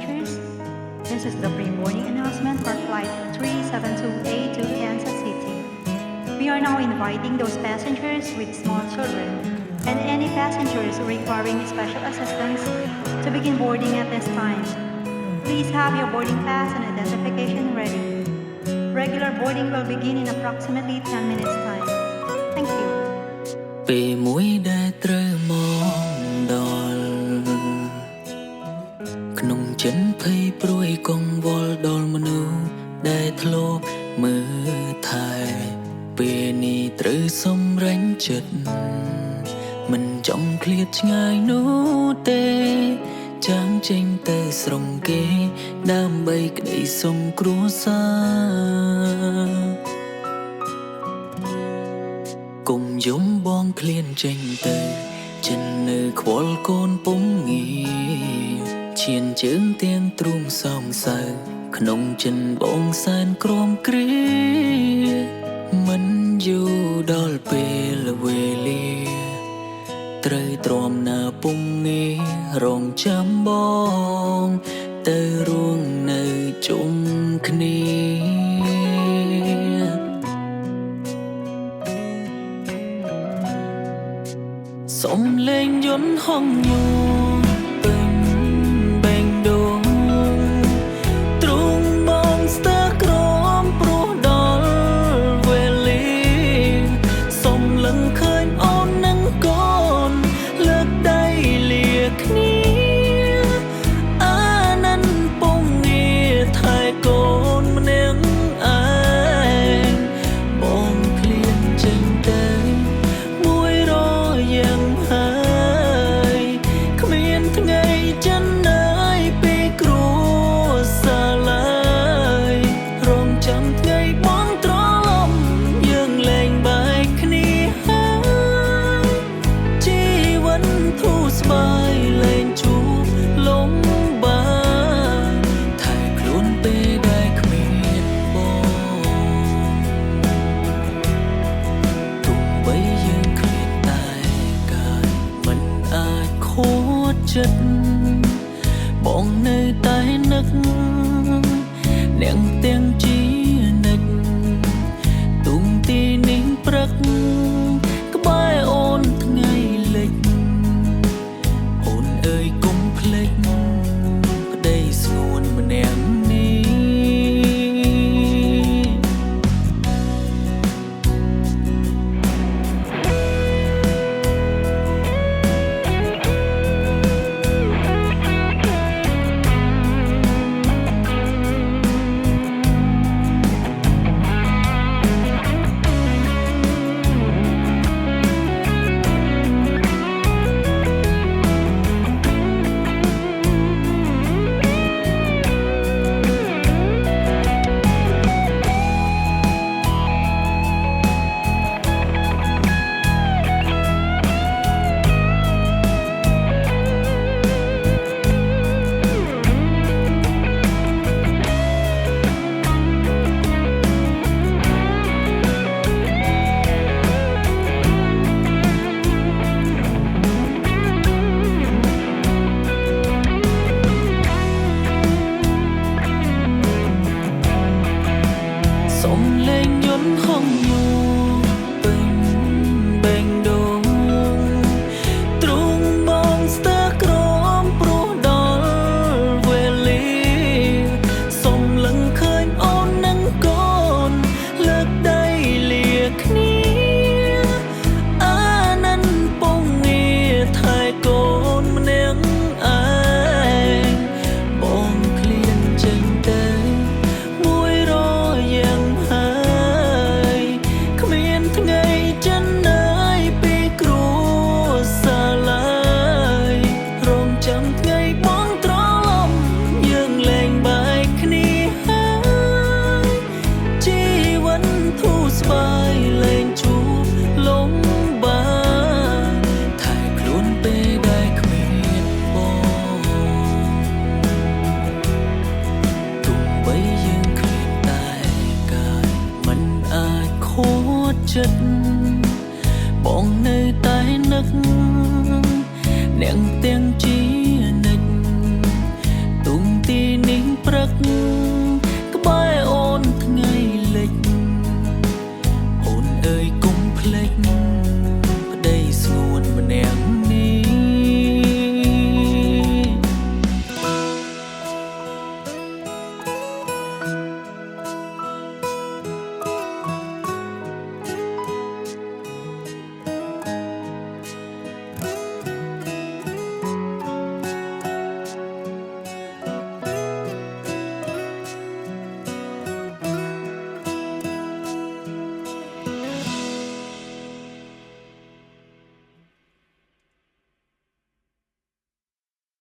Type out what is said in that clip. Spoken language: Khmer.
passengers. This is the pre-boarding announcement for Flight 3728 to Kansas City. We are now inviting those passengers with small children and any passengers requiring special assistance to begin boarding at this time. Please have your boarding pass and identification ready. Regular boarding will begin in approximately 10 minutes time. Thank you. ពេលមួយដែលត្រូវមកដល់ក្នុងចិនភ័យព្រួយកង្វល់ដល់មនុស្សដែលធ្លាប់មើលថែពេលនេះត្រូវសម្រេចចិត្តមិនចង់ឃ្លាតឆ្ងាយនោះទេចាំងចេញទៅស្រុងគេដើម្បីក្តីសុំគ្រួសារគុំយំបងឃ្លានចេញទៅចិននៅខ្វល់កូនពុំងាឈានជើងទាំងទ្រូងសំសៅក្នុងចិនបងសែនក្រមគ្រាមិនយូរដល់ពេលវេលាត្រូវទ្រាំណាពុំងារងចាំបងទៅរួងនៅជុំគ្នាសុំលេងយន្តហងយូពេញបេងដូងទ្រូងបងស្ទើរក្រមព្រោះដល់វេលាសុំលឹងឃើញអូននឹងកូនលើកដៃលាគ្នាអានិនពងងារថែកូនម្នាក់ឯងបងឃ្លានចេញទៅមួយរយ៉ាងហើយគ្មានថ្ងៃចិនណាយពីគ្រួសារឡើយរងចាំថ្ងៃបងត្រឡប់យើងលែងបែកគ្នាហើយជីវិតធូរស្បើយលែងជួបលំបាកថែខ្លួនពេលដែលគ្មានបងទោះបីយើងឃ្លានតែកាយមិនអាចខូចចិត្តបងនៅតែនឹកអ្នកទាំងជានិច្ចទុំទីនេះព្រឹកក្បែរអូនថ្ងៃលិចអូនអើយកុំភ្លេចប្តីស្ងួនម្នាក់នេះសុំលេងយន្តហងយូពេញបេងដូងទ្រូងបងស្ទើរក្រមព្រោះដល់វេលាសុំលឹងឃើញអូននឹងកូនលើកដៃលាគ្នាអានិនពងងារថែកូនម្នាក់ឯងបងឃ្លានចេញទៅមួយរយ៉ាងហើយគ្មានថ្ងៃចិនណាយពីគ្រួសារឡើយរងចាំថ្ងៃបងត្រឡប់យើងលែងបែកគ្នាហើយជីវិតធូរស្បើយលែងជួបលំបាកថែខ្លួនពេលដែលគ្មានបងទោះបីយើងឃ្លានតែកាយមិនអាចខូចចិត្តបងនៅតែនឹកអ្នកទាំងជា